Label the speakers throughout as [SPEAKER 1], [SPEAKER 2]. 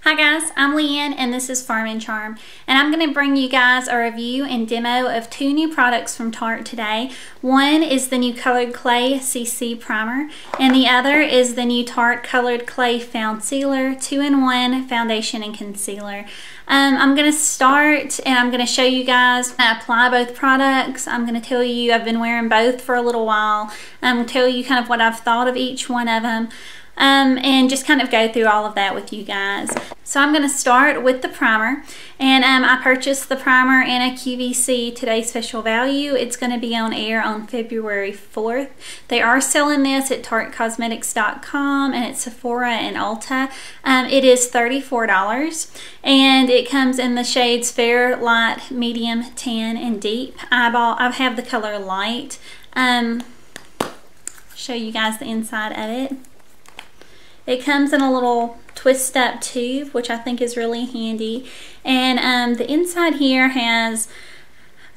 [SPEAKER 1] Hi guys, I'm Leanne and this is Farm and Charm, and I'm going to bring you guys a review and demo of two new products from Tarte today. One is the new Colored Clay CC Primer and the other is the new Tarte Colored Clay Foundcealer 2-in-1 Foundation and Concealer. I'm going to start and I'm going to show you guys how to apply both products. I'm going to tell you I've been wearing both for a little while. I'm going to tell you kind of what I've thought of each one of them. And just kind of go through all of that with you guys. So I'm going to start with the primer, and I purchased the primer in a QVC Today's Special Value. It's going to be on air on February 4th. They are selling this at TarteCosmetics.com and at Sephora and Ulta. It is $34 and it comes in the shades Fair, Light, Medium, Tan, and Deep. I have the color Light. Show you guys the inside of it. It comes in a little twist up tube, which I think is really handy. And the inside here has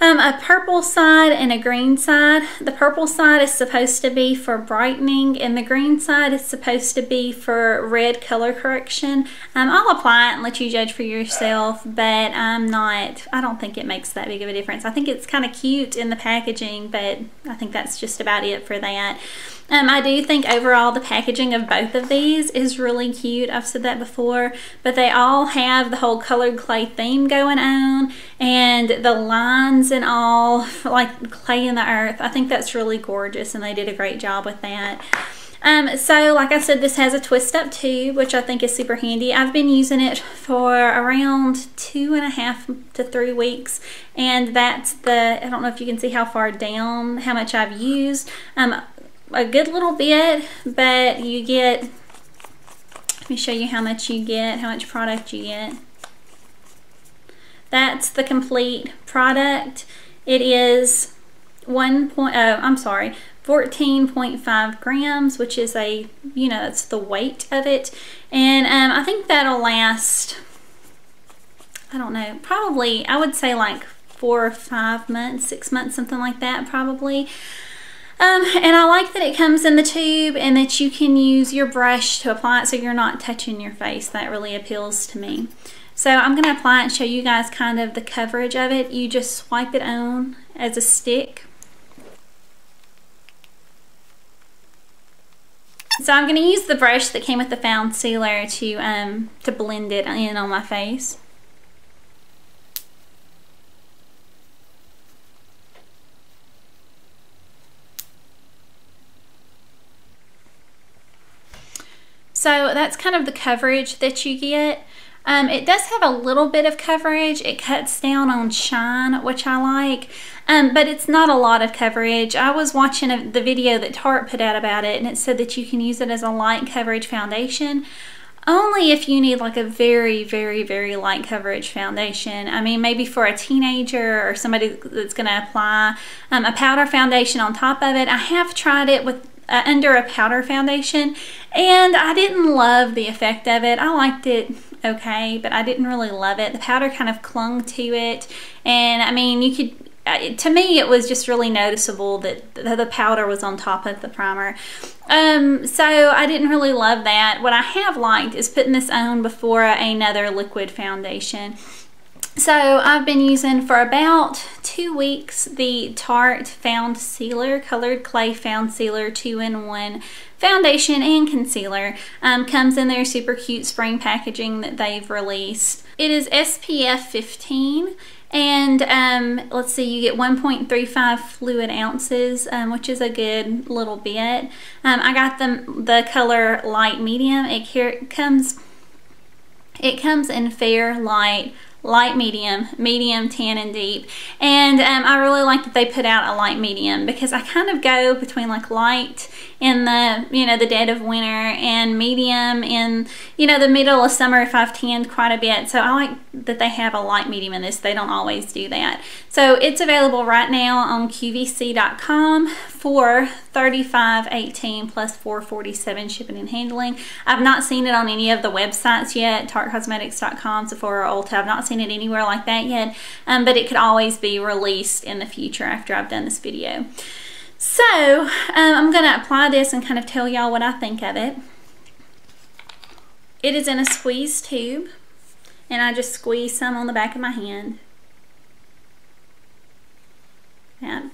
[SPEAKER 1] a purple side and a green side. The purple side is supposed to be for brightening and the green side is supposed to be for red color correction. I'll apply it and let you judge for yourself, but I don't think it makes that big of a difference. I think it's kind of cute in the packaging, but I think that's just about it for that. I do think overall the packaging of both of these is really cute. I've said that before, but they all have the whole colored clay theme going on and the lines and all like clay in the earth. I think that's really gorgeous and they did a great job with that. So like I said, this has a twist up tube, which I think is super handy. I've been using it for around 2.5 to 3 weeks, and that's I don't know if you can see how far down, how much I've used. A good little bit, but you get, let me show you how much you get, how much product you get. That's the complete product. It is 14.5 grams, which is that's the weight of it. And I think that'll last, I don't know, probably, I would say like 4 or 5 months, 6 months, something like that probably. And I like that it comes in the tube and that you can use your brush to apply it so you're not touching your face. That really appeals to me. So I'm going to apply it and show you guys kind of the coverage of it. You just swipe it on as a stick. So I'm going to use the brush that came with the Foundcealer to blend it in on my face. So that's kind of the coverage that you get. It does have a little bit of coverage. It cuts down on shine, which I like, but it's not a lot of coverage. I was watching the video that Tarte put out about it, and it said that you can use it as a light coverage foundation, only if you need like a very, very, very light coverage foundation. I mean, maybe for a teenager or somebody that's going to apply a powder foundation on top of it. I have tried it with under a powder foundation, and I didn't love the effect of it. I liked it okay, but I didn't really love it. The powder kind of clung to it, and I mean, you could, to me, it was just really noticeable that the powder was on top of the primer. So I didn't really love that. What I have liked is putting this on before another liquid foundation. So I've been using for about 2 weeks the Tarte Foundcealer Colored Clay Foundcealer 2-in-1 Foundation and Concealer. Comes in their super cute spring packaging that they've released. It is SPF 15 and let's see, you get 1.35 fluid ounces, which is a good little bit. I got the color Light Medium. It comes in Fair, Light, Light, Medium, Medium, Tan, and Deep. And I really like that they put out a light medium, because I kind of go between like light in the, the dead of winter and medium in, the middle of summer if I've tanned quite a bit. So I like that they have a light medium in this. They don't always do that. So it's available right now on QVC.com for $35.18 plus $4.47 shipping and handling. I've not seen it on any of the websites yet, TarteCosmetics.com, Sephora, Ulta. I've not seen it anywhere like that yet, but it could always be released in the future after I've done this video. So I'm going to apply this and kind of tell y'all what I think of it. It is in a squeeze tube. and I just squeeze some on the back of my hand. Yeah.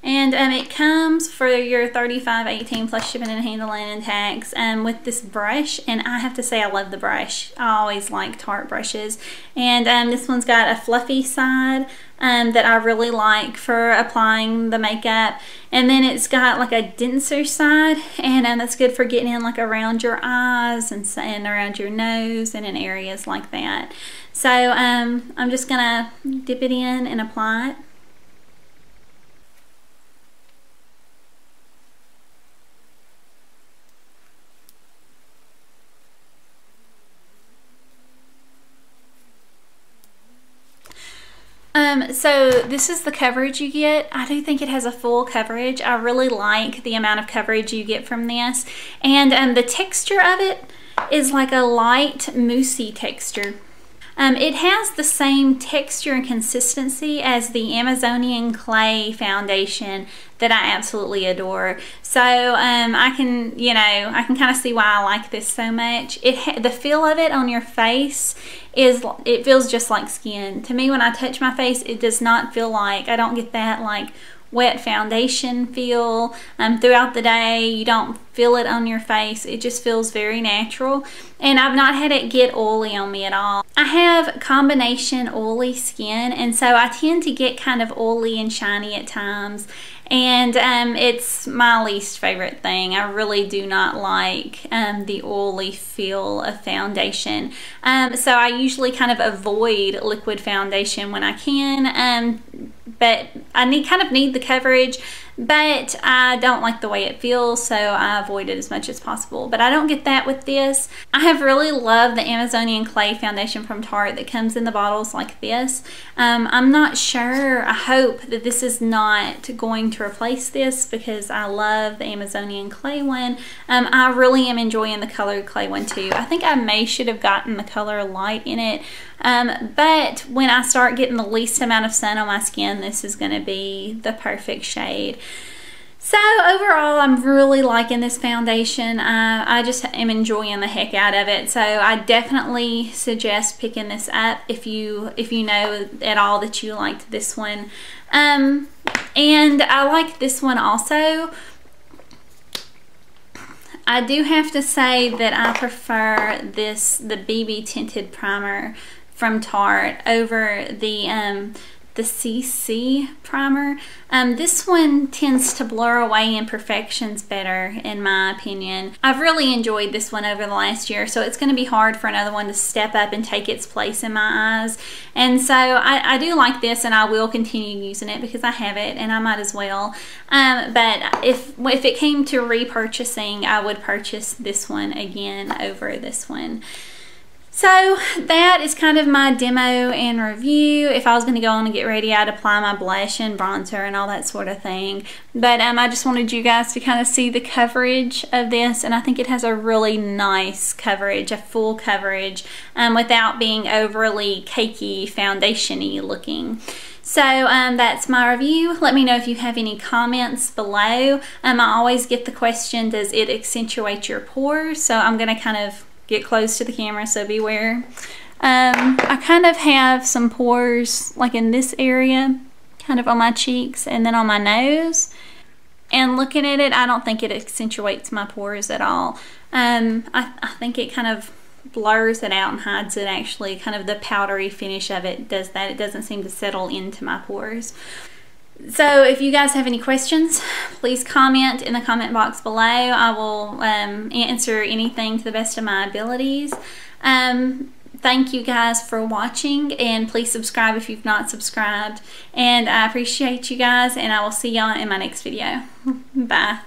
[SPEAKER 1] And it comes for your $35.18 plus shipping and handling and tax with this brush, and I have to say I love the brush. I always like Tarte brushes, and this one's got a fluffy side that I really like for applying the makeup, and then it's got like a denser side, and that's good for getting in like around your eyes and around your nose and in areas like that. So I'm just gonna dip it in and apply it. So this is the coverage you get. I do think it has a full coverage. I really like the amount of coverage you get from this. And the texture of it is like a light moussey texture. It has the same texture and consistency as the Amazonian Clay foundation that I absolutely adore. So I can kind of see why I like this so much. The feel of it on your face it feels just like skin. To me, when I touch my face, it does not feel like, I don't get that like wet foundation feel throughout the day. You don't feel it on your face. It just feels very natural, and I've not had it get oily on me at all. I have combination oily skin, and so I tend to get kind of oily and shiny at times, and it's my least favorite thing. I really do not like the oily feel of foundation, so I usually kind of avoid liquid foundation when I can, but I kind of need the coverage, but I don't like the way it feels, so I avoid it as much as possible. But I don't get that with this. I have really loved the Amazonian Clay foundation from Tarte that comes in the bottles like this. I'm not sure, I hope that this is not going to replace this, because I love the Amazonian Clay one. I really am enjoying the colored clay one too. I think I should have gotten the color light in it, but when I start getting the least amount of sun on my skin, this is going to be the perfect shade. So overall, I'm really liking this foundation. I just am enjoying the heck out of it. So I definitely suggest picking this up if you know at all that you liked this one. And I like this one also. I do have to say that I prefer the BB tinted primer from Tarte over the CC primer. This one tends to blur away imperfections better, in my opinion. I've really enjoyed this one over the last year, so it's going to be hard for another one to step up and take its place in my eyes. And so I do like this, and I will continue using it because I have it and I might as well. But if it came to repurchasing, I would purchase this one again over this one. So that is kind of my demo and review. If I was going to go on and get ready, I'd apply my blush and bronzer and all that sort of thing. But I just wanted you guys to kind of see the coverage of this, and I think it has a really nice coverage, a full coverage, without being overly cakey, foundation-y looking. So that's my review. Let me know if you have any comments below. I always get the question, does it accentuate your pores? So I'm going to kind of get close to the camera, so beware. I kind of have some pores like in this area, kind of on my cheeks and then on my nose. And looking at it, I don't think it accentuates my pores at all. I think it kind of blurs it out and hides it actually. Kind of the powdery finish of it does that. It doesn't seem to settle into my pores. So if you guys have any questions, please comment in the comment box below. I will answer anything to the best of my abilities. Thank you guys for watching, and please subscribe if you've not subscribed. And I appreciate you guys, and I will see y'all in my next video. Bye.